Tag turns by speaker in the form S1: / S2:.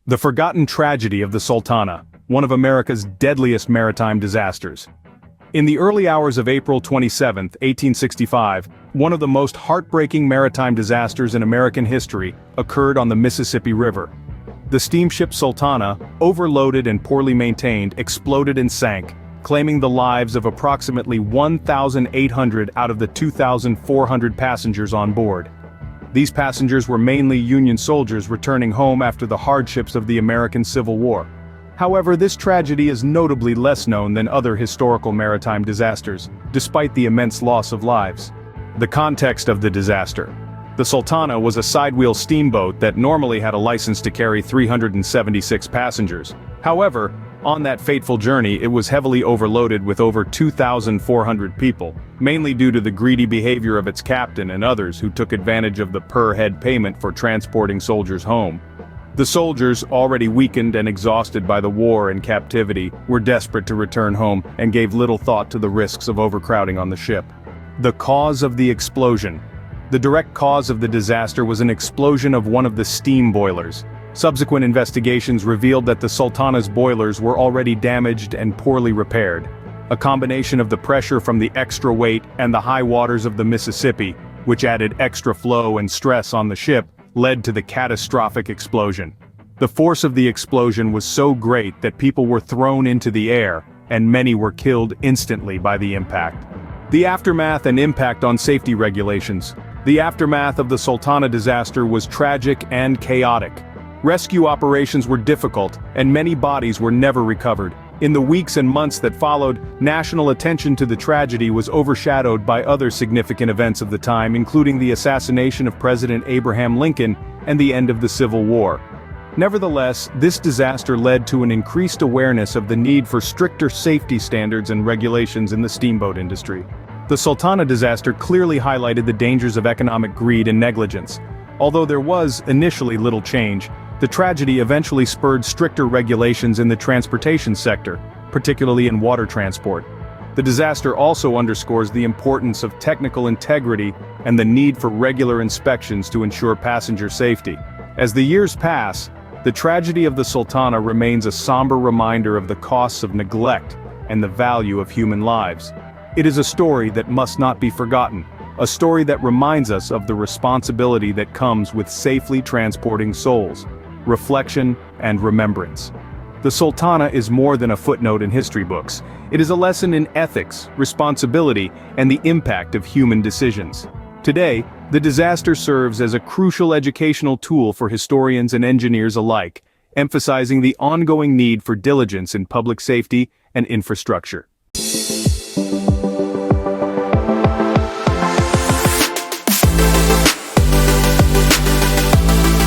S1: The forgotten tragedy of the Sultana, one of America's deadliest maritime disasters. In the early hours of April 27, 1865, one of the most heartbreaking maritime disasters in American history occurred on the Mississippi River. The steamship Sultana, overloaded and poorly maintained, exploded and sank, claiming the lives of approximately 1,800 out of the 2,400 passengers on board. These passengers were mainly Union soldiers returning home after the hardships of the American Civil War. However, this tragedy is notably less known than other historical maritime disasters, despite the immense loss of lives. The context of the disaster. The Sultana was a sidewheel steamboat that normally had a license to carry 376 passengers. However, on that fateful journey it was heavily overloaded with over 2,400 people, mainly due to the greedy behavior of its captain and others who took advantage of the per-head payment for transporting soldiers home. The soldiers, already weakened and exhausted by the war and captivity, were desperate to return home and gave little thought to the risks of overcrowding on the ship. The cause of the explosion. The direct cause of the disaster was an explosion of one of the steam boilers. Subsequent investigations revealed that the Sultana's boilers were already damaged and poorly repaired. A combination of the pressure from the extra weight and the high waters of the Mississippi, which added extra flow and stress on the ship, led to the catastrophic explosion. The force of the explosion was so great that people were thrown into the air, and many were killed instantly by the impact. The aftermath and impact on safety regulations. The aftermath of the Sultana disaster was tragic and chaotic. Rescue operations were difficult, and many bodies were never recovered. In the weeks and months that followed, national attention to the tragedy was overshadowed by other significant events of the time, including the assassination of President Abraham Lincoln and the end of the Civil War. Nevertheless, this disaster led to an increased awareness of the need for stricter safety standards and regulations in the steamboat industry. The Sultana disaster clearly highlighted the dangers of economic greed and negligence. Although there was initially little change, the tragedy eventually spurred stricter regulations in the transportation sector, particularly in water transport. The disaster also underscores the importance of technical integrity and the need for regular inspections to ensure passenger safety. As the years pass, the tragedy of the Sultana remains a somber reminder of the costs of neglect and the value of human lives. It is a story that must not be forgotten, a story that reminds us of the responsibility that comes with safely transporting souls, reflection, and remembrance. The Sultana is more than a footnote in history books. It is a lesson in ethics, responsibility, and the impact of human decisions. Today, the disaster serves as a crucial educational tool for historians and engineers alike, emphasizing the ongoing need for diligence in public safety and infrastructure.